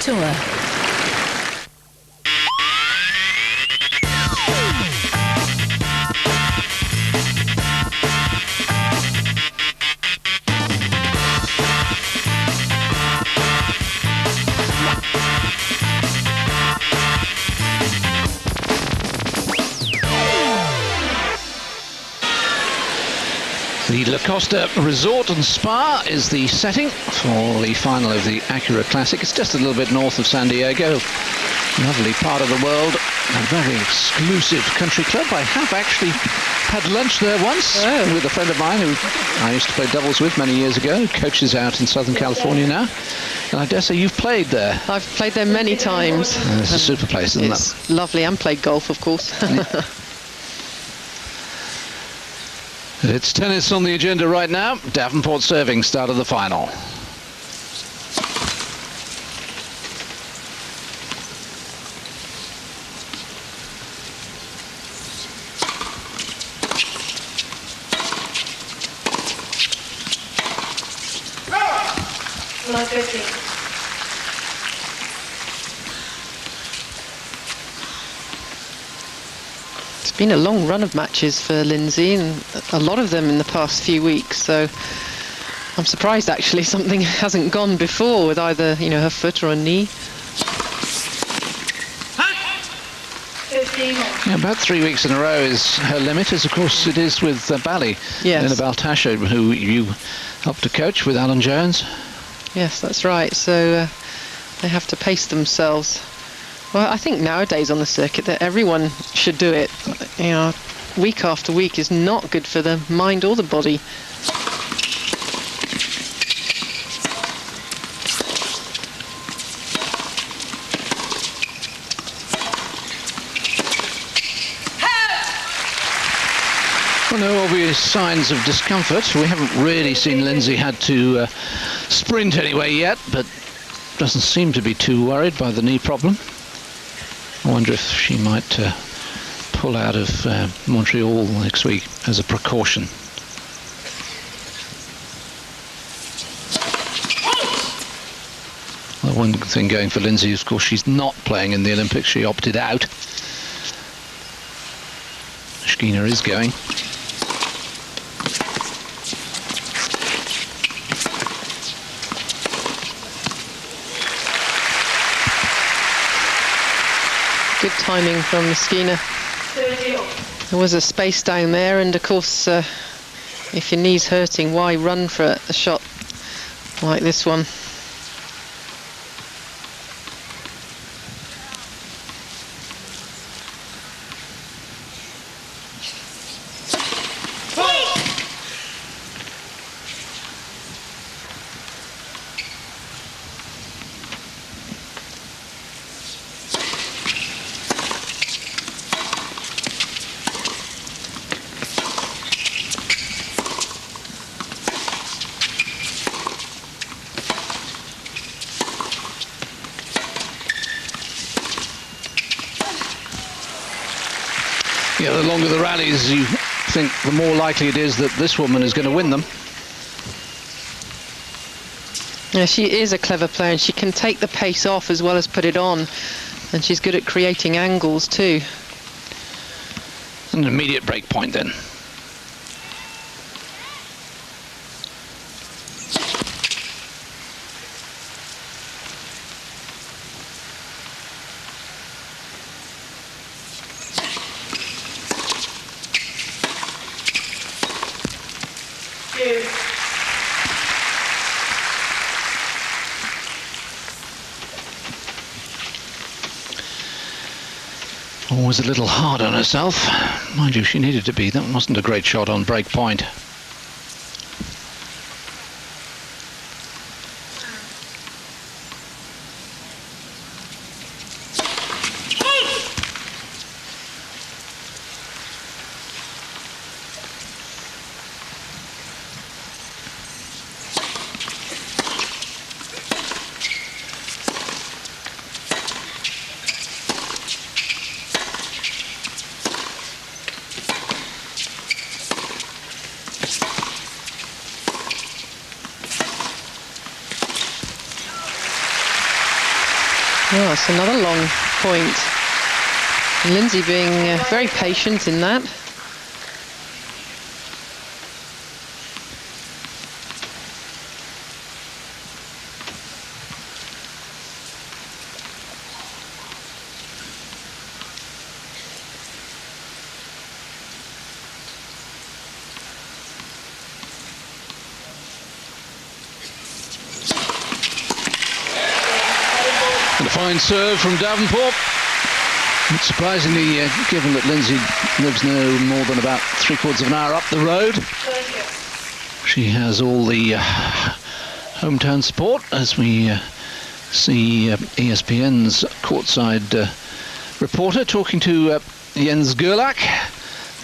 Tour. The La Costa Resort and Spa is the setting for the final of the Acura Classic. It's just a little bit north of San Diego. Lovely part of the world. A very exclusive country club. I have actually had lunch there once with a friend of mine who I used to play doubles with many years ago, who coaches out in Southern California now. And I dare say you've played there. I've played there many times. It's a super place, isn't it? It's lovely, and played golf, of course. It's tennis on the agenda right now. Davenport serving, start of the final. It's been a long run of matches for Lindsay, and a lot of them in the past few weeks, so I'm surprised actually something hasn't gone before with either, you know, her foot or a knee. Yeah, about 3 weeks in a row is her limit, as of course it is with Bally. Yes. Lena Baltasha, who you helped to coach with Alan Jones. Yes, that's right, so they have to pace themselves. Well, I think nowadays on the circuit that everyone should do it. You know, week after week is not good for the mind or the body. Well, no obvious signs of discomfort. We haven't really seen Lindsay had to sprint anyway yet, but doesn't seem to be too worried by the knee problem. I wonder if she might pull out of Montreal next week as a precaution. The one thing going for Lindsay is, of course, she's not playing in the Olympics. She opted out. Myskina is going. Good timing from Myskina. There was a space down there, and of course, if your knee's hurting, why run for a shot like this one? Yeah, the longer the rallies, you think the more likely it is that this woman is going to win them. Yeah, she is a clever player, and she can take the pace off as well as put it on, and she's good at creating angles too. An immediate break point then. Always a little hard on herself. Mind you, she needed to be. That wasn't a great shot on break point. Oh, it's another long point. And Lindsay being very patient in that. And a fine serve from Davenport. Not surprisingly, given that Lindsay lives no more than about 3/4 of an hour up the road. She has all the hometown support, as we see ESPN's courtside reporter talking to Jens Gerlach,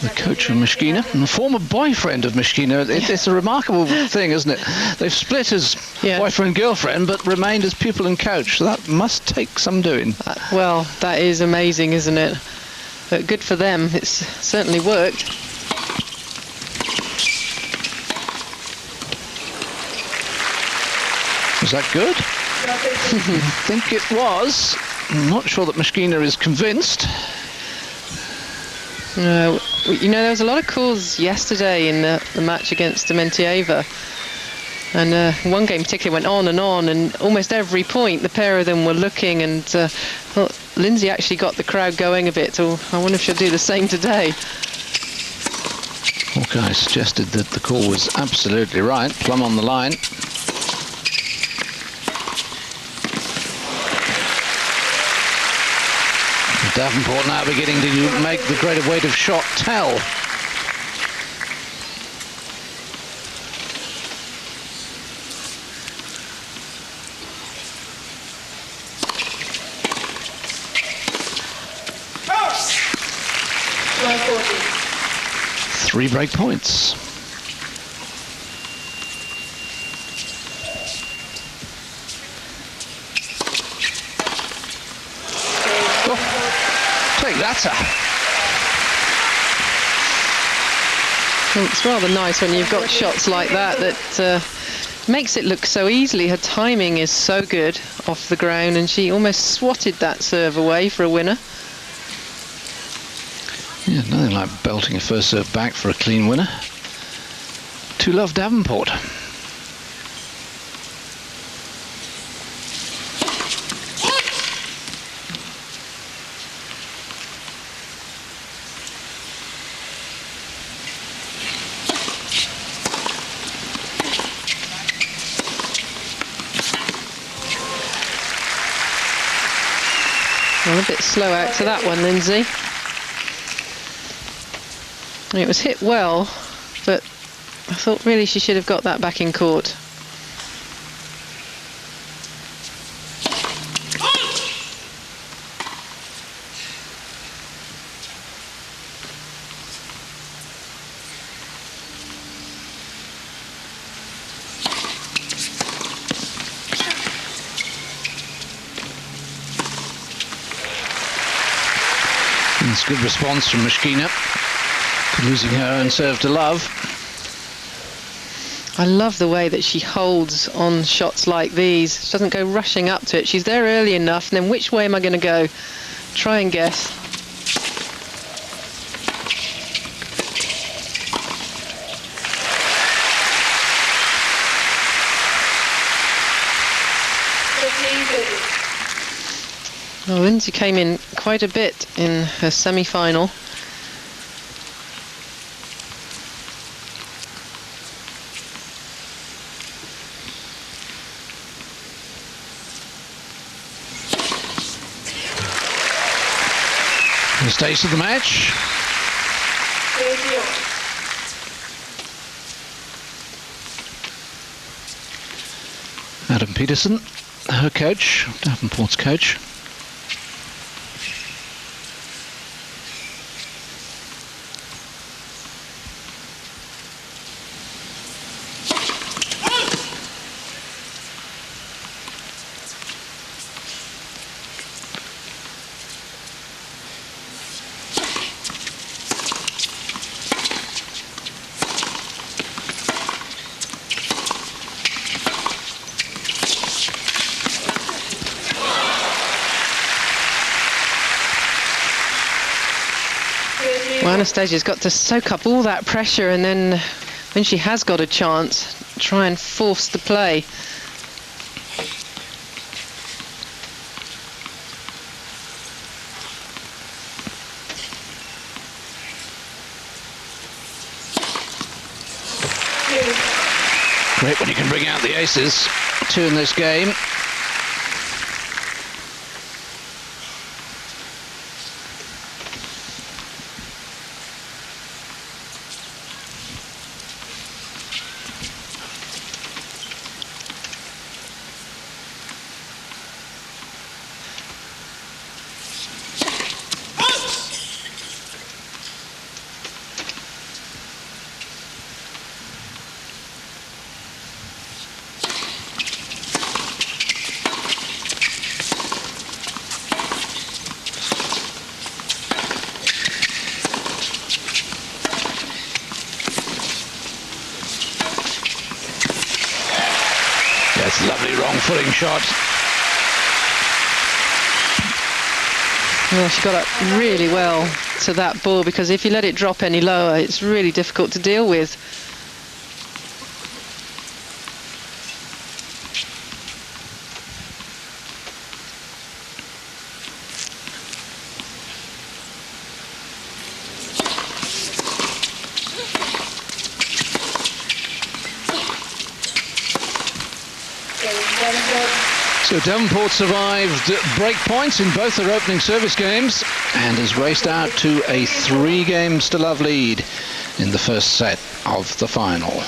the coach of Myskina, and the former boyfriend of Myskina. It's a remarkable thing, isn't it? They've split as boyfriend-girlfriend, but remained as pupil and coach. So that must take some doing. Well, that is amazing, isn't it? But good for them. It's certainly worked. Was that good? I think it was. I'm not sure that Myskina is convinced. You know, there was a lot of calls yesterday in the match against Dementieva, and one game particularly went on, and almost every point the pair of them were looking, and thought Lindsay actually got the crowd going a bit, so I wonder if she'll do the same today. Hawkeye suggested that the call was absolutely right, plumb on the line. Davenport now beginning to make the greater weight of shot tell. Three break points. Well, it's rather nice when you've got shots like that makes it look so easily. Her timing is so good off the ground, and she almost swatted that serve away for a winner. Yeah, nothing like belting a first serve back for a clean winner. To love Davenport. Well, a bit slow out to that one, Lindsay. It was hit well, but I thought really she should have got that back in court. It's a good response from Myskina, losing her own serve to love. I love the way that she holds on shots like these. She doesn't go rushing up to it. She's there early enough, and then which way am I going to go? Try and guess. Well, Lindsay came in quite a bit in her semi-final. The stakes of the match. Adam Peterson, her coach, Davenport's coach. Anastasia's got to soak up all that pressure, and then when she has got a chance, try and force the play. Great when you can bring out the aces. 2 in this game. That's a lovely wrong-footing shot. Well, she got up really well to that ball, because if you let it drop any lower, it's really difficult to deal with. So Davenport survived break points in both their opening service games and has raced out to a 3-game-to-love lead in the first set of the final.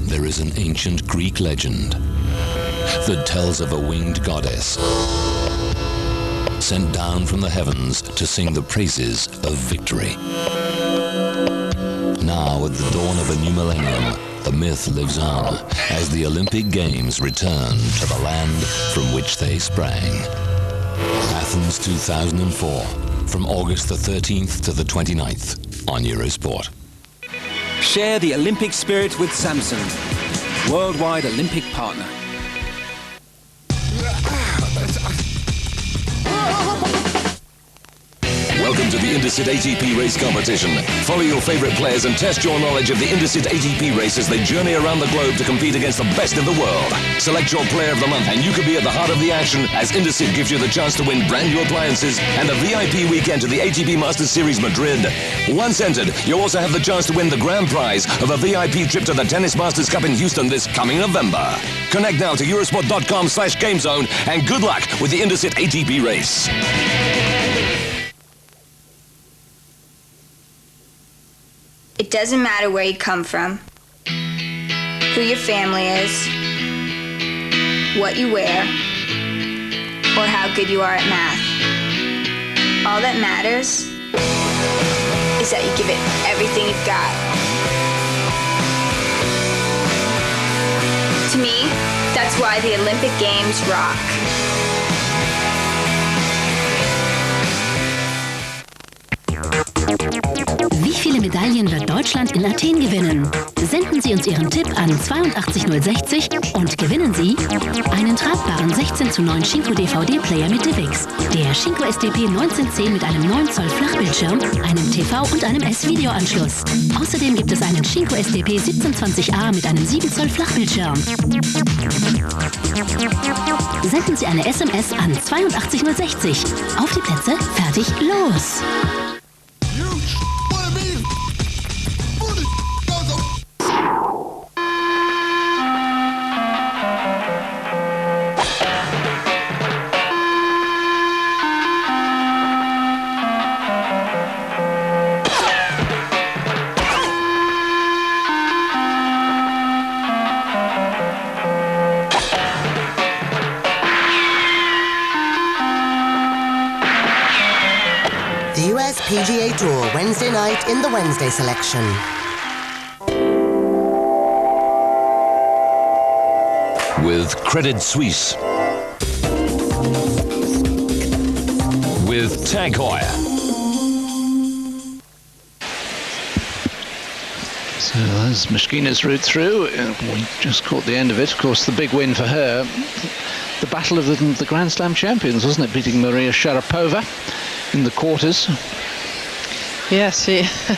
There is an ancient Greek legend that tells of a winged goddess sent down from the heavens to sing the praises of victory. Now, at the dawn of a new millennium, the myth lives on as the Olympic Games return to the land from which they sprang. Athens 2004, from August the 13th to the 29th on Eurosport. Share the Olympic spirit with Samsung, worldwide Olympic partner. Welcome to the Indesit ATP race competition. Follow your favorite players and test your knowledge of the Indesit ATP race as they journey around the globe to compete against the best in the world. Select your player of the month and you could be at the heart of the action as Indesit gives you the chance to win brand new appliances and a VIP weekend to the ATP Masters Series Madrid. Once entered, you also have the chance to win the grand prize of a VIP trip to the Tennis Masters Cup in Houston this coming November. Connect now to Eurosport.com/GameZone and good luck with the Indesit ATP race. It doesn't matter where you come from, who your family is, what you wear, or how good you are at math. All that matters is that you give it everything you've got. To me, that's why the Olympic Games rock. Wie viele Medaillen wird Deutschland in Athen gewinnen? Senden Sie uns Ihren Tipp an 82060 und gewinnen Sie einen tragbaren 16:9 Shinko DVD-Player mit DivX, der Shinko SDP 1910 mit einem 9 Zoll Flachbildschirm, einem TV und einem S-Video-Anschluss. Außerdem gibt es einen Shinko SDP 1720A mit einem 7 Zoll Flachbildschirm. Senden Sie eine SMS an 82060. Auf die Plätze, fertig, los! PGA Tour Wednesday night in the Wednesday selection. With Credit Suisse. With Tag Heuer. So There's Myskina's route through. We just caught the end of it. Of course, the big win for her, the battle of the Grand Slam champions, wasn't it? Beating Maria Sharapova in the quarters. Yes,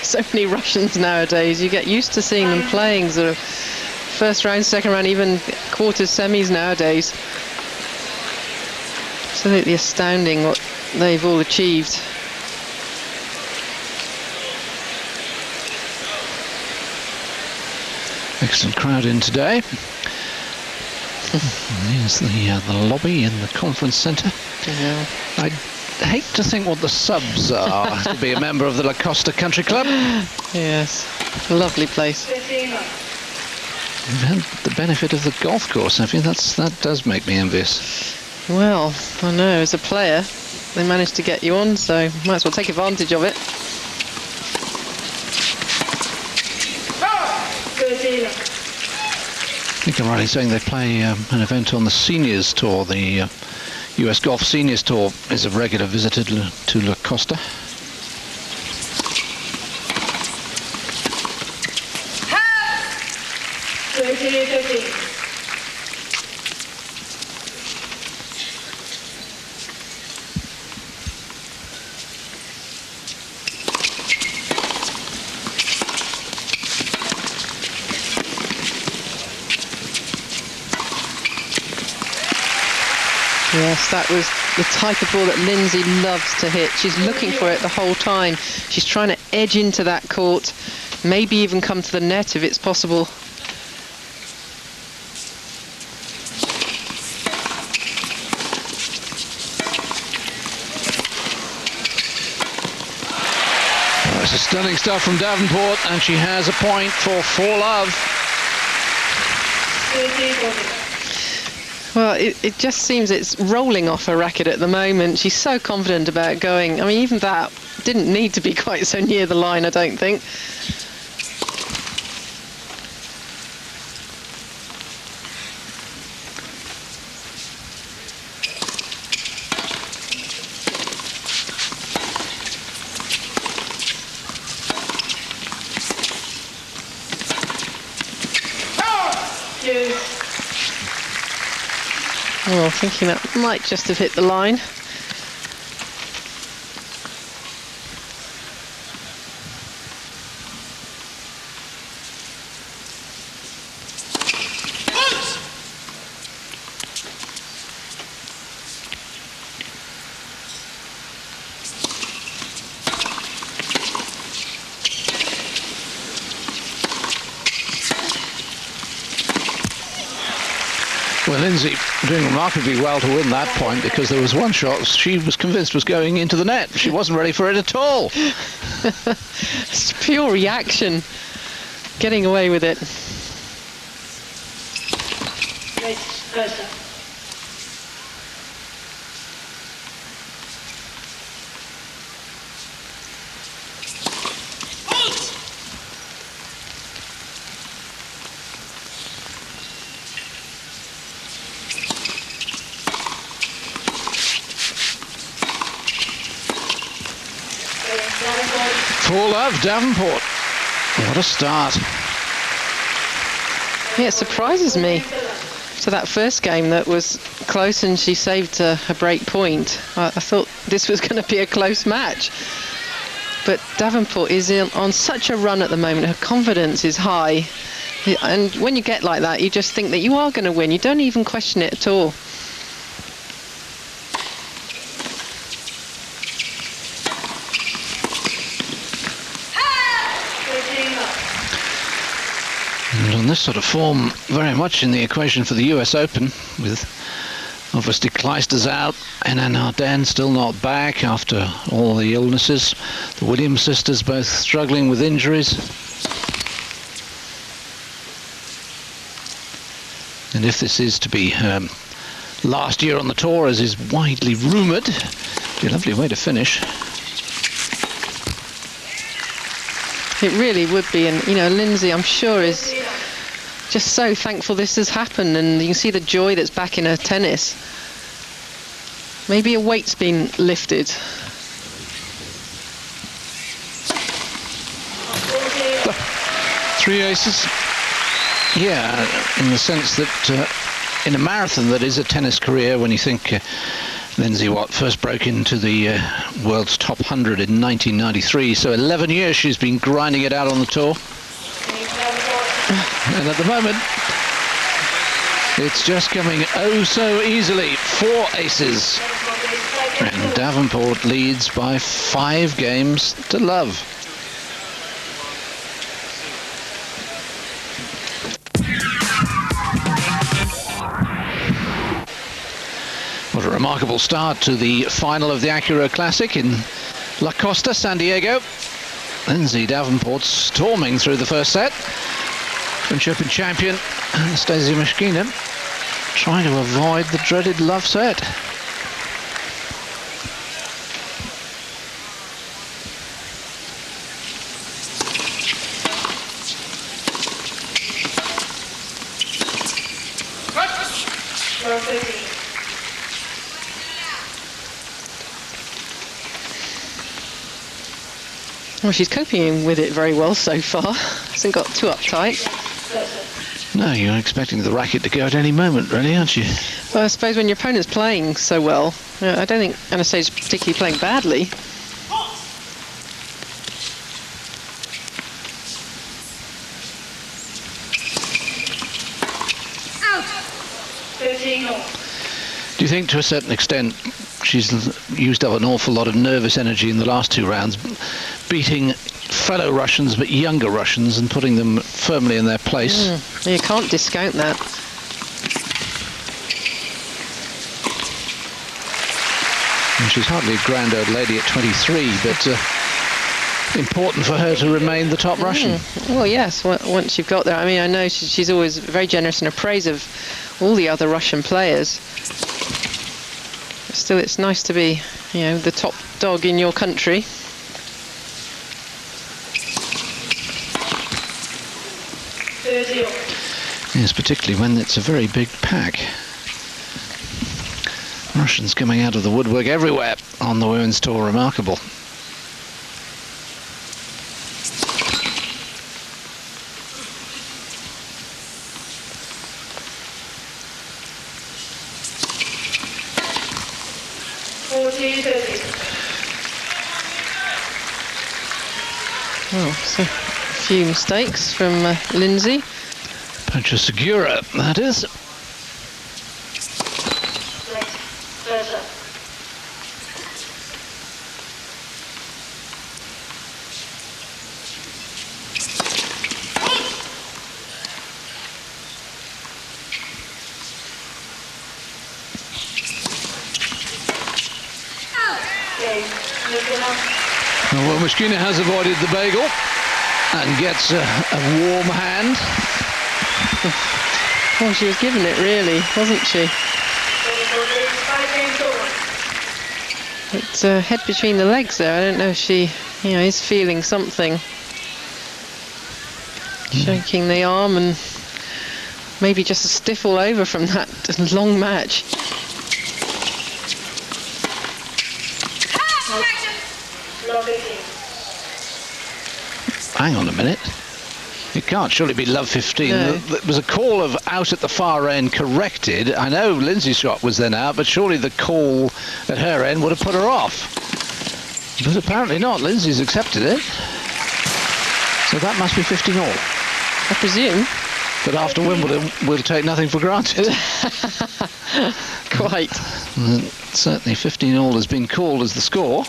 so many Russians nowadays. You get used to seeing them playing sort of first round, second round, even quarters, semis nowadays. Absolutely astounding what they've all achieved. Excellent crowd in today. Here's the lobby in the conference centre. Yeah. I hate to think what the subs are to be a member of the La Costa Country Club. Yes, lovely place. You've had the benefit of the golf course, have you? That does make me envious. Well, I know, as a player, they managed to get you on, so might as well take advantage of it. I think I'm right in saying they play an event on the Seniors Tour. The US Golf Seniors Tour is a regular visitor to La Costa. Yes, that was the type of ball that Lindsay loves to hit. She's looking for it the whole time. She's trying to edge into that court, maybe even come to the net if it's possible. It's a stunning stuff from Davenport, and she has a point for 4-love. Well, it just seems it's rolling off her racket at the moment. She's so confident about going. I mean, even that didn't need to be quite so near the line, I don't think. Well, thinking that might just have hit the line. Well, Lindsay doing remarkably well to win that point, because there was one shot she was convinced was going into the net. She wasn't ready for it at all. It's pure reaction, getting away with it. Full of Davenport. What a start. Yeah, it surprises me. So that first game that was close and she saved a break point. I thought this was going to be a close match. But Davenport is on such a run at the moment. Her confidence is high. And when you get like that, you just think that you are going to win. You don't even question it at all. And on this sort of form, very much in the equation for the US Open, with obviously Clijsters out and Arden still not back after all the illnesses. The Williams sisters both struggling with injuries. And if this is to be last year on the tour, as is widely rumoured, it'd be a lovely way to finish. It really would be, and you know, Lindsay, I'm sure, is just so thankful this has happened, and you can see the joy that's back in her tennis. Maybe a weight's been lifted. 3 aces. Yeah, in the sense that in a marathon that is a tennis career, when you think Lindsay first broke into the world's top 100 in 1993, so 11 years she's been grinding it out on the tour. And at the moment, it's just coming oh so easily. 4 aces. And Davenport leads by 5 games to love. What a remarkable start to the final of the Acura Classic in La Costa, San Diego. Lindsay Davenport storming through the first set. French Open champion Anastasia Myskina trying to avoid the dreaded love set. Well, she's coping with it very well so far. Hasn't got too uptight. No, you're expecting the racket to go at any moment, really, aren't you? Well, I suppose when your opponent's playing so well, I don't think Anastasia's particularly playing badly. Do you think to a certain extent she's used up an awful lot of nervous energy in the last 2 rounds, beating fellow Russians but younger Russians and putting them firmly in their place? You can't discount that. And she's hardly a grand old lady at 23, but important for her to remain the top Russian. Well, yes, once you've got there. I mean, I know she's always very generous in her praise of all the other Russian players. But still, it's nice to be, the top dog in your country. Yes, particularly when it's a very big pack. Russians coming out of the woodwork everywhere on the women's tour. Remarkable. Oh, so a few mistakes from Lindsay. Punch of Segura, that is. Well, Myskina has avoided the bagel and gets a warm hand. Well, she was giving it, really, wasn't she? It's head between the legs there. I don't know if she, is feeling something. Shaking the arm and maybe just a stiff all over from that long match. Hang on a minute. It can't surely be love 15. No. There was a call of out at the far end corrected. I know Lindsay's shot was then out, but surely the call at her end would have put her off. But apparently not. Lindsay's accepted it. So that must be 15 all. I presume. But after Wimbledon, we'll take nothing for granted. Quite. Certainly 15 all has been called as the score.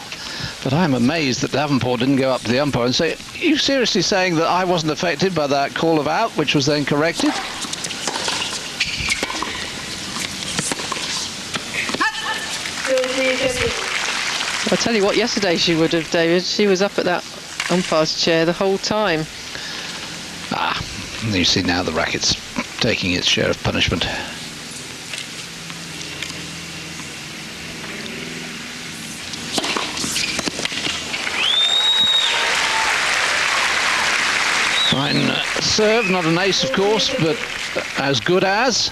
But I'm amazed that Davenport didn't go up to the umpire and say, are you seriously saying that I wasn't affected by that call of out, which was then corrected? I'll tell you what, yesterday she would have, David. She was up at that umpire's chair the whole time. You see now the racket's taking its share of punishment. Fine serve, not an ace of course, but as good as.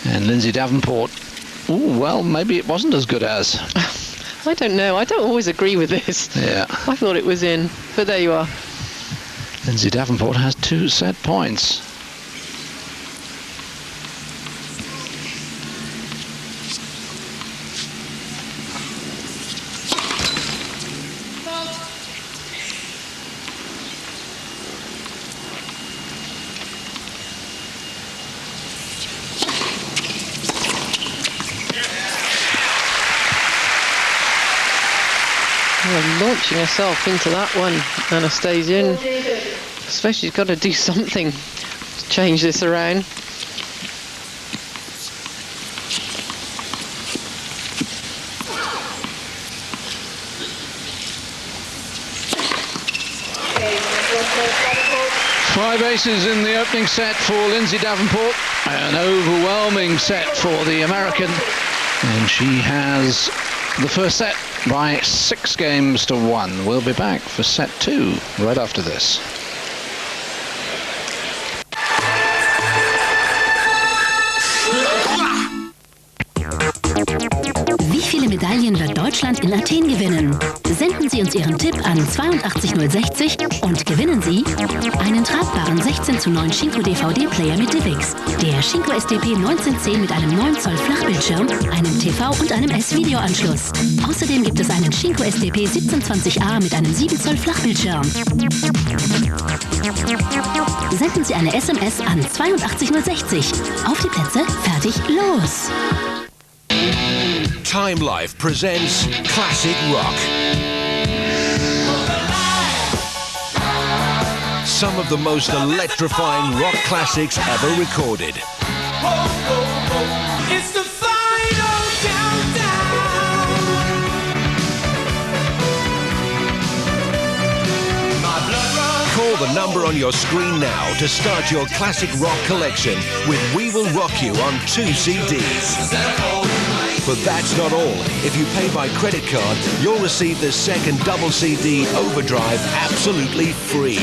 And Lindsay Davenport, well, maybe it wasn't as good as. I don't know, I don't always agree with this. Yeah. I thought it was in, but there you are. Lindsay Davenport has 2 set points. Launching herself into that one, Anastasia. And I suppose she's got to do something to change this around. Five aces in the opening set for Lindsay Davenport. An overwhelming set for the American. And she has the first set by 6 games to 1. We'll be back for set 2 right after this. Wie viele Medaillen wird Deutschland in Athen gewinnen? Senden Sie uns Ihren Tipp an 82060 und gewinnen Sie einen tragbaren 16:9 Shinko DVD-Player mit DivX, der Shinko SDP 1910 mit einem 9 Zoll Flachbildschirm, einem TV und einem S-Video-Anschluss. Außerdem gibt es einen Shinko SDP 1720A mit einem 7 Zoll Flachbildschirm. Senden Sie eine SMS an 82060. Auf die Plätze, fertig, los! Time Life presents Classic Rock. Some of the most electrifying rock classics ever recorded. It's the final countdown. My blood runs. Call the number on your screen now to start your classic rock collection with We Will Rock You on 2 CDs. But that's not all. If you pay by credit card, you'll receive the second double CD overdrive absolutely free.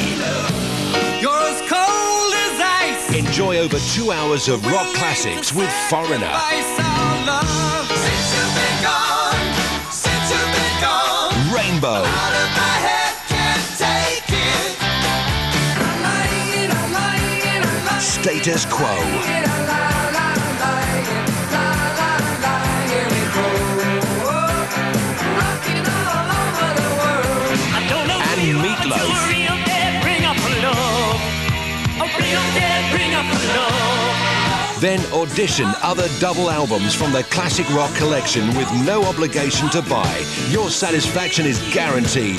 You're as cold as ice. Enjoy over 2 hours of rock classics with Foreigner. Ice our love. Since you've been gone, since you've been gone. Rainbow. Out of my head, can't take it. I'm lying, I'm lying, I'm lying. Status Quo. Then audition other double albums from the Classic Rock collection with no obligation to buy. Your satisfaction is guaranteed.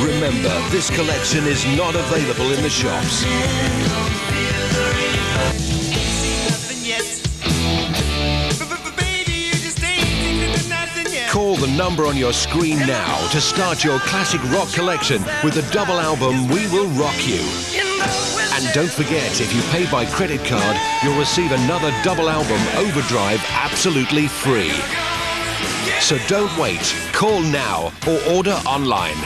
Remember, this collection is not available in the shops. Call the number on your screen now to start your classic rock collection with the double album We Will Rock You. And don't forget, if you pay by credit card, you'll receive another double album overdrive absolutely free. So don't wait. Call now or order online.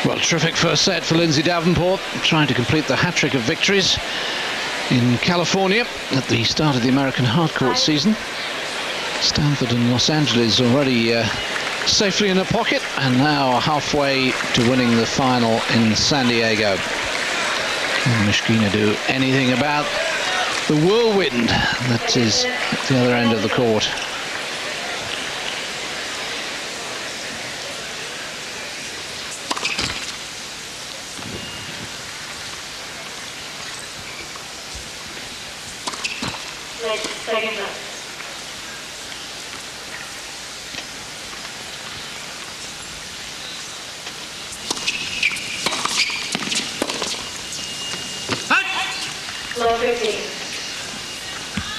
Well, terrific first set for Lindsay Davenport, trying to complete the hat-trick of victories in California at the start of the American hardcourt season. Stanford and Los Angeles already safely in her pocket, and now halfway to winning the final in San Diego. Can Myskina do anything about the whirlwind that is at the other end of the court?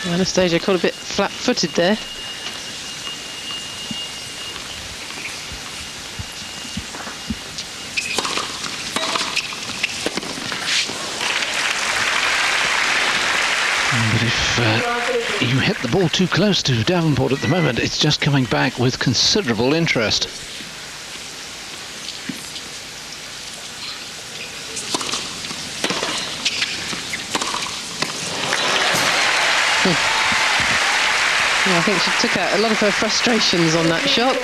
Anastasia caught a bit flat-footed there. But if you hit the ball too close to Davenport at the moment, it's just coming back with considerable interest. I think she took out a lot of her frustrations on that shot.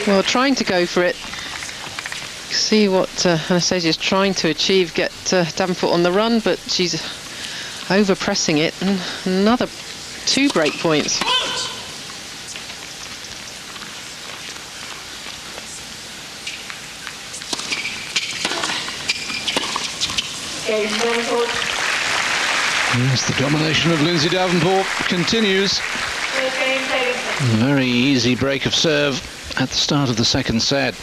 Well, trying to go for it. See what Anastasia is trying to achieve, get Davenport on the run, but she's over-pressing it. And another 2 break points. Yes, the domination of Lindsay Davenport continues. A very easy break of serve at the start of the second set.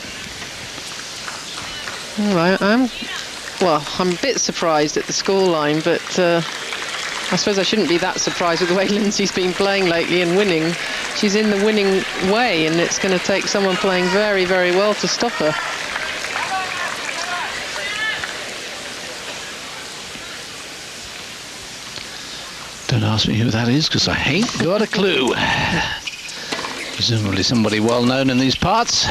Well, I'm a bit surprised at the scoreline, but I suppose I shouldn't be that surprised with the way Lindsay's been playing lately and winning. She's in the winning way, and it's going to take someone playing very, very well to stop her. Don't ask me who that is, because I ain't got a clue. Presumably somebody well known in these parts.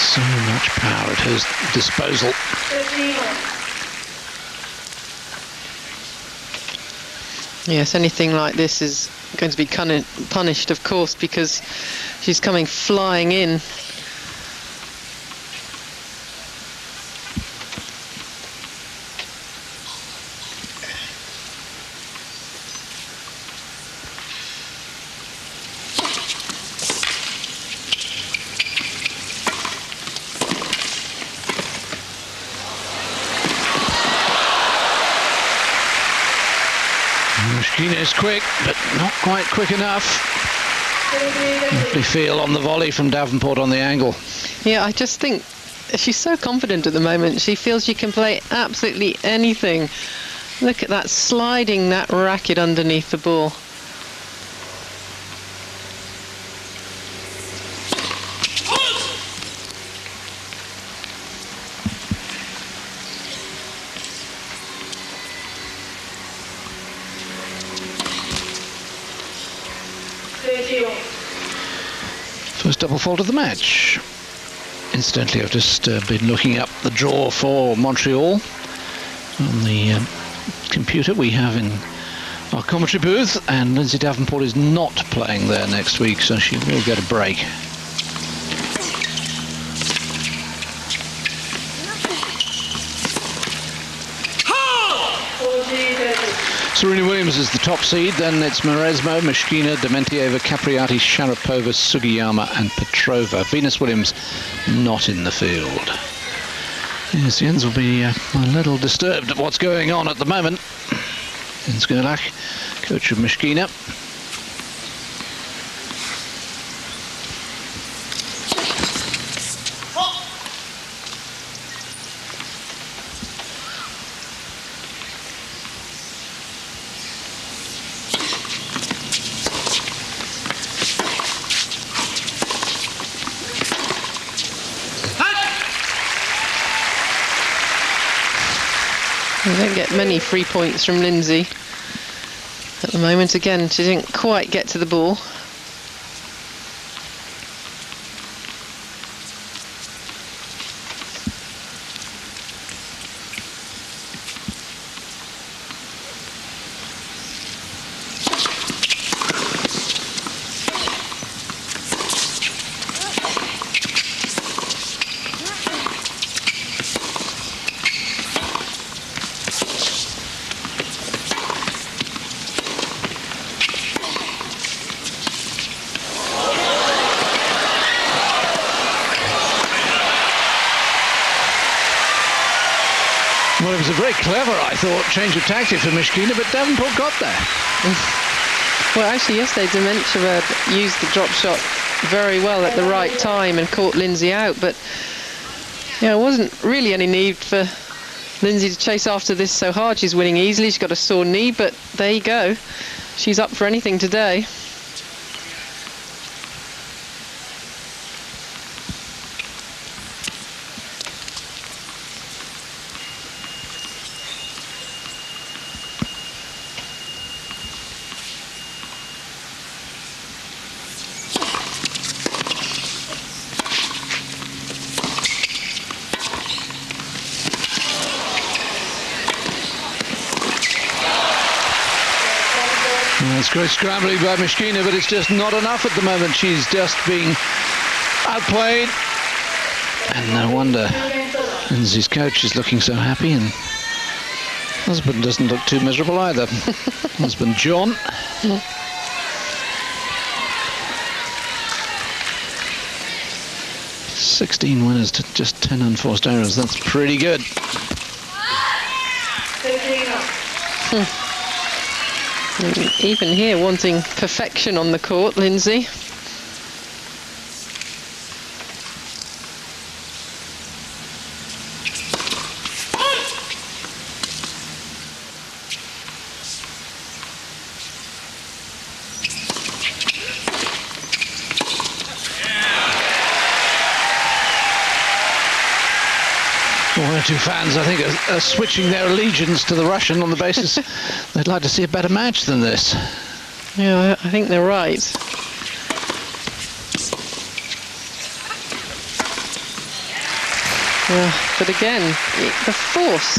So much power at her disposal. Yes, anything like this is going to be punished, of course, because she's coming flying in. Myskina is quick, but not quite quick enough. Lovely feel on the volley from Davenport on the angle. Yeah, I just think she's so confident at the moment. She feels she can play absolutely anything. Look at that, sliding that racket underneath the ball. First double fault of the match. Incidentally, I've just been looking up the draw for Montreal on the computer we have in our commentary booth, and Lindsay Davenport is not playing there next week, so she will get a break. Serena Williams is the top seed, then it's Mauresmo, Myskina, Dementieva, Capriati, Sharapova, Sugiyama and Petrova. Venus Williams not in the field. Yes, Jens will be a little disturbed at what's going on at the moment. Jens Gerlach, coach of Myskina. We don't get many free points from Lindsay at the moment. Again, she didn't quite get to the ball. Well, it was a very clever, I thought, change of tactic for Myskina, but Davenport got there. Well, actually, yesterday, Davenport used the drop shot very well at the right time and caught Lindsay out, but yeah, there wasn't really any need for Lindsay to chase after this so hard. She's winning easily. She's got a sore knee, but there you go. She's up for anything today. It's great scrambling by Myskina, but it's just not enough at the moment. She's just being outplayed. And no wonder Lindsay's coach is looking so happy, and husband doesn't look too miserable either. Husband John. "16 winners to just 10 unforced errors. That's pretty good." Even here, wanting perfection on the court, Lindsay. One or two fans, I think, are switching their allegiance to the Russian on the basis they'd like to see a better match than this. Yeah, I think they're right. But again, the force,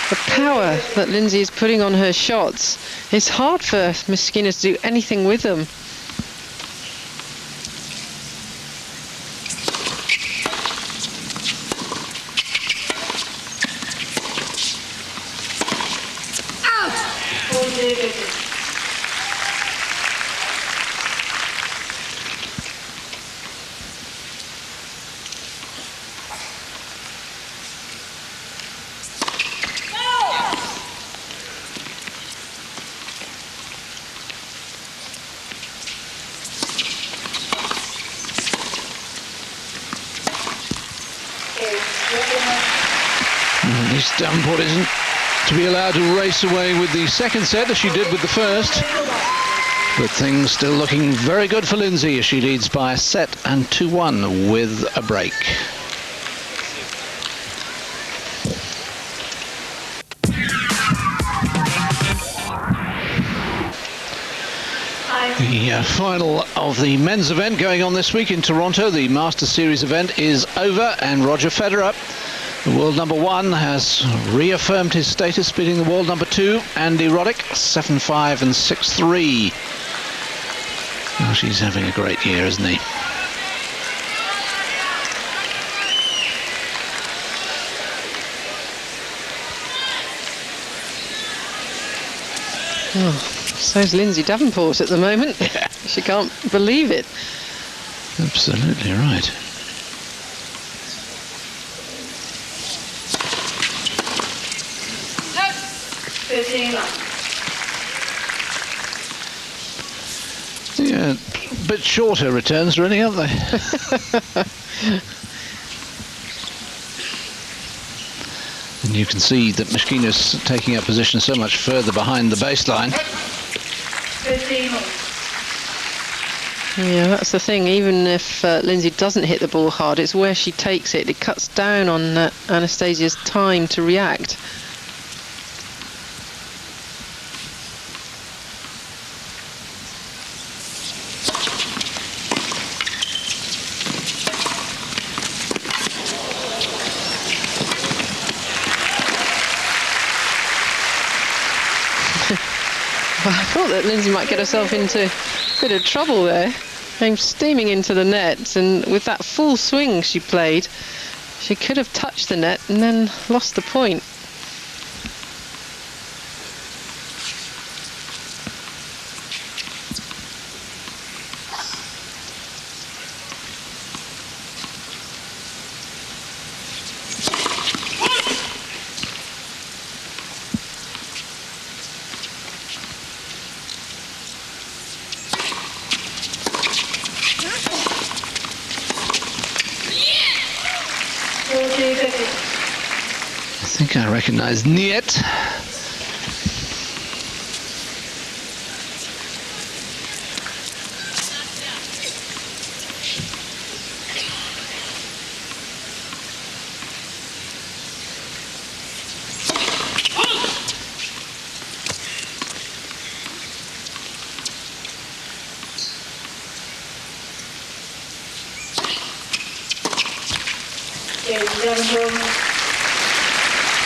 the power that Lindsay is putting on her shots, it's hard for Myskina to do anything with them. At least Davenport isn't to be allowed to race away with the second set as she did with the first. But things still looking very good for Lindsay as she leads by a set and 2-1 with a break. The final of the men's event going on this week in Toronto, the Masters Series event, is over, and Roger Federer, the world number 1, has reaffirmed his status, beating the world number 2, Andy Roddick, 7-5 and 6-3. Well, she's having a great year, isn't he? Oh, so's Lindsay Davenport at the moment. Yeah. She can't believe it. Absolutely right. Yeah, a bit shorter returns really, aren't they? And you can see that Myskina's taking up position so much further behind the baseline. Yeah, that's the thing. Even if Lindsay doesn't hit the ball hard, it's where she takes it. It cuts down on Anastasia's time to react. I thought that Lindsay might get herself into a bit of trouble there. Came steaming into the net, and with that full swing she played, she could have touched the net and then lost the point. think I recognise Niet.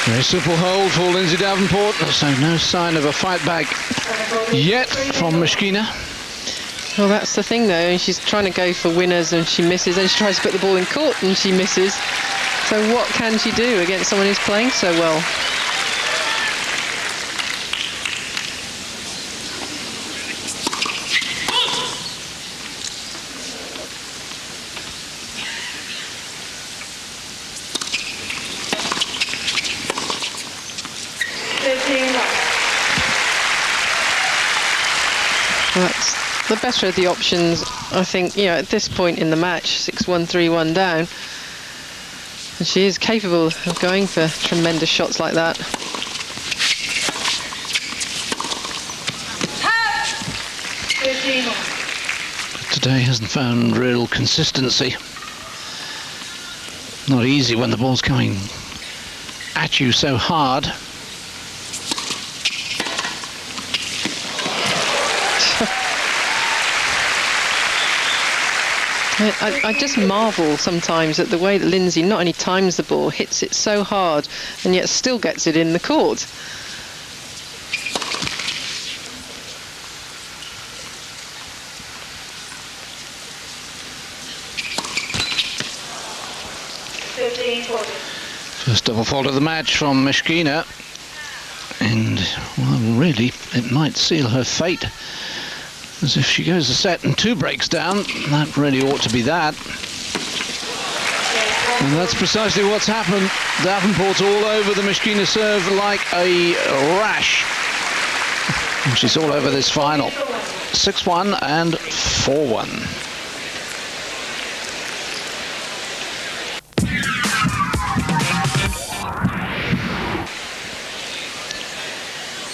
Very simple hold for Lindsay Davenport, so no sign of a fight back yet from Myskina. Well, that's the thing, though. And she's trying to go for winners and she misses, and she tries to put the ball in court and she misses. So what can she do against someone who's playing so well? That's the better of the options, I think, at this point in the match, 6-1, 3-1 down. And she is capable of going for tremendous shots like that. But today hasn't found real consistency. Not easy when the ball's coming at you so hard. I just marvel sometimes at the way that Lindsay not only times the ball, hits it so hard, and yet still gets it in the court. First double fault of the match from Myskina. And, well, really, it might seal her fate. As if she goes a set and 2 breaks down, that really ought to be that. And that's precisely what's happened. Davenport's all over the Myskina serve like a rash. And she's all over this final. 6-1 and 4-1.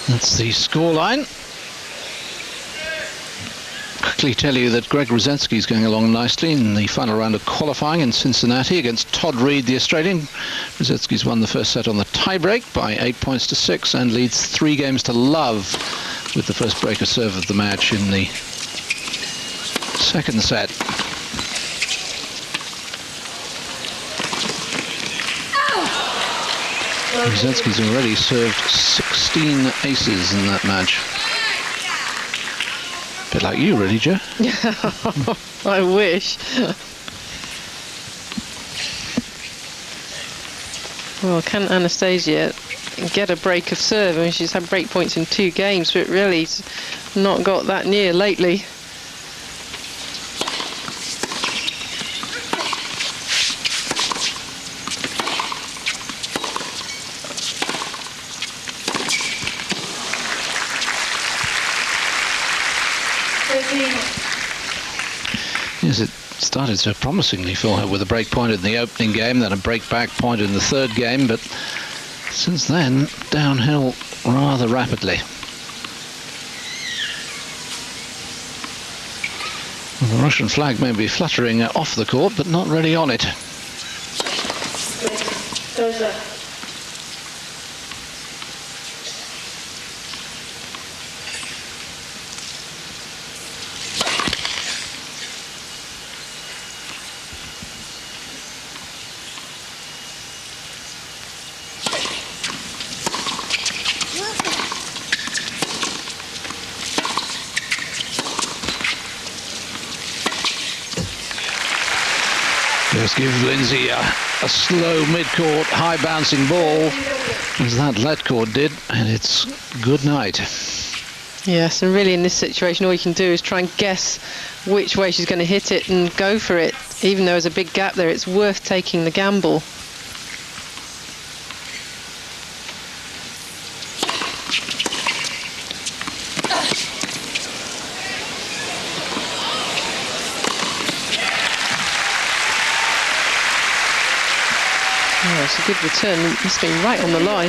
That's the scoreline. Quickly tell you that Greg Rosensky is going along nicely in the final round of qualifying in Cincinnati against Todd Reed, the Australian. Rosensky's won the first set on the tiebreak by 8 points to 6 and leads 3 games to love with the first breaker serve of the match in the second set. Rosensky's already served 16 aces in that match. Bit like you, really, Joe. I wish. Well, can Anastasia get a break of serve? I mean, she's had break points in 2 games, but really's not got that near lately. Yes, it started so promisingly for her with a break point in the opening game, then a break back point in the third game, but since then, downhill rather rapidly. Well, the Russian flag may be fluttering off the court, but not really on it. Just give Lindsay a slow mid-court, high-bouncing ball, as that let court did, and it's good night. Yes, and really in this situation, all you can do is try and guess which way she's going to hit it and go for it. Even though there's a big gap there, it's worth taking the gamble. Oh, it's a good return. It's been right on the line.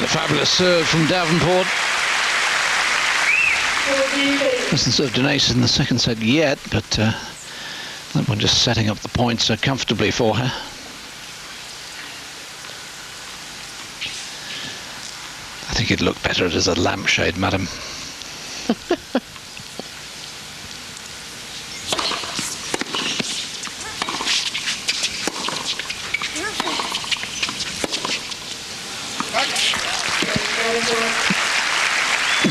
A fabulous serve from Davenport. Hasn't served an ace in the second set yet, but that one just setting up the points so comfortably for her. I think it'd look better as a lampshade, madam.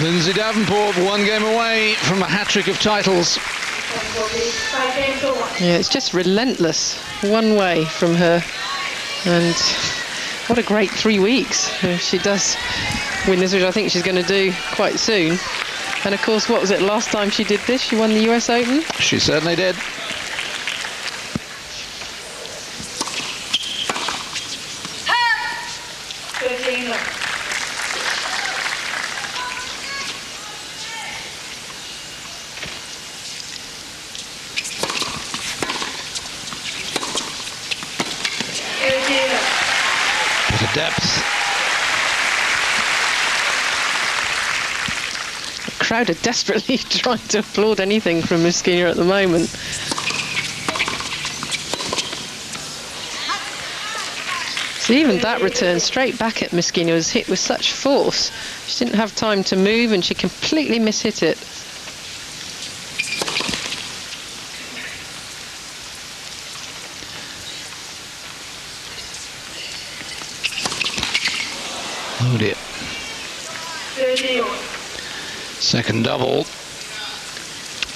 Lindsay Davenport, one game away from a hat-trick of titles. Yeah, it's just relentless. One way from her. And what a great 3 weeks. If she does win this, which I think she's going to do quite soon. And of course, what was it, last time she did this? She won the US Open? She certainly did. Bit of depth. The crowd are desperately trying to applaud anything from Myskina at the moment. So even that return straight back at Myskina was hit with such force. She didn't have time to move and she completely mishit it. Oh dear. Second double.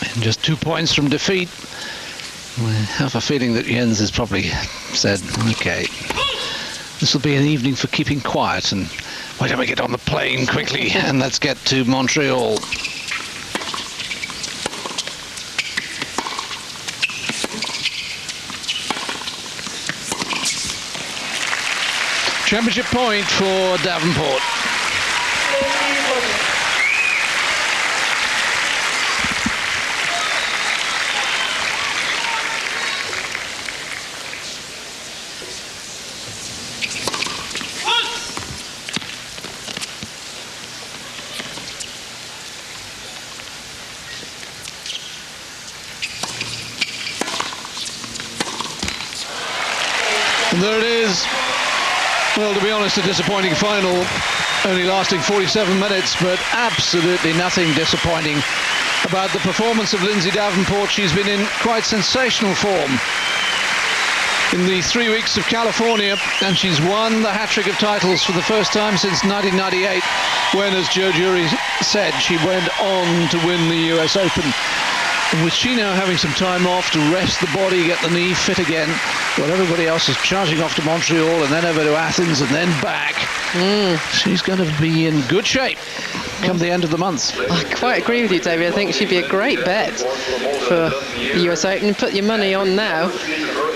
And just 2 points from defeat. I have a feeling that Jens has probably said, okay, this will be an evening for keeping quiet, and why don't we get on the plane quickly and let's get to Montreal. Championship point for Davenport. And there it is. Well, to be honest, a disappointing final, only lasting 47 minutes, but absolutely nothing disappointing about the performance of Lindsay Davenport. She's been in quite sensational form in the 3 weeks of California, and she's won the hat-trick of titles for the first time since 1998, when, as Joe Jury said, she went on to win the US Open. And with she now having some time off to rest the body, get the knee fit again, while everybody else is charging off to Montreal and then over to Athens and then back, she's going to be in good shape come the end of the month. I quite agree with you, David. I think she'd be a great bet for the US Open. Put your money on now.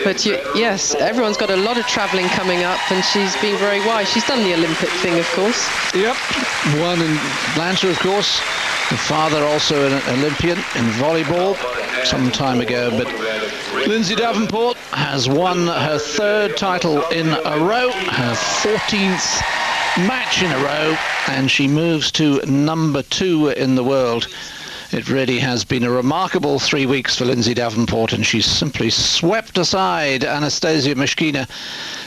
But yes, everyone's got a lot of travelling coming up, and she's been very wise. She's done the Olympic thing, of course. Yep, won in Atlanta, of course. Her father also an Olympian in volleyball some time ago. But Lindsay Davenport has won her third title in a row, her 14th match in a row, and she moves to number 2 in the world. It really has been a remarkable 3 weeks for Lindsay Davenport, and she's simply swept aside Anastasia Myskina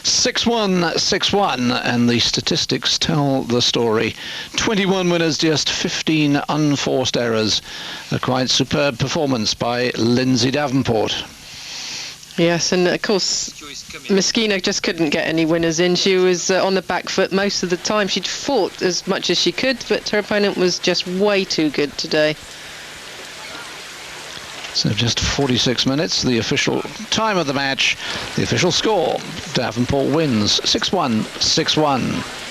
6-1, 6-1, and the statistics tell the story. 21 winners, just 15 unforced errors. A quite superb performance by Lindsay Davenport. Yes, and of course, Myskina just couldn't get any winners in. She was on the back foot most of the time. She'd fought as much as she could, but her opponent was just way too good today. So just 46 minutes, the official time of the match, the official score. Davenport wins 6-1, 6-1.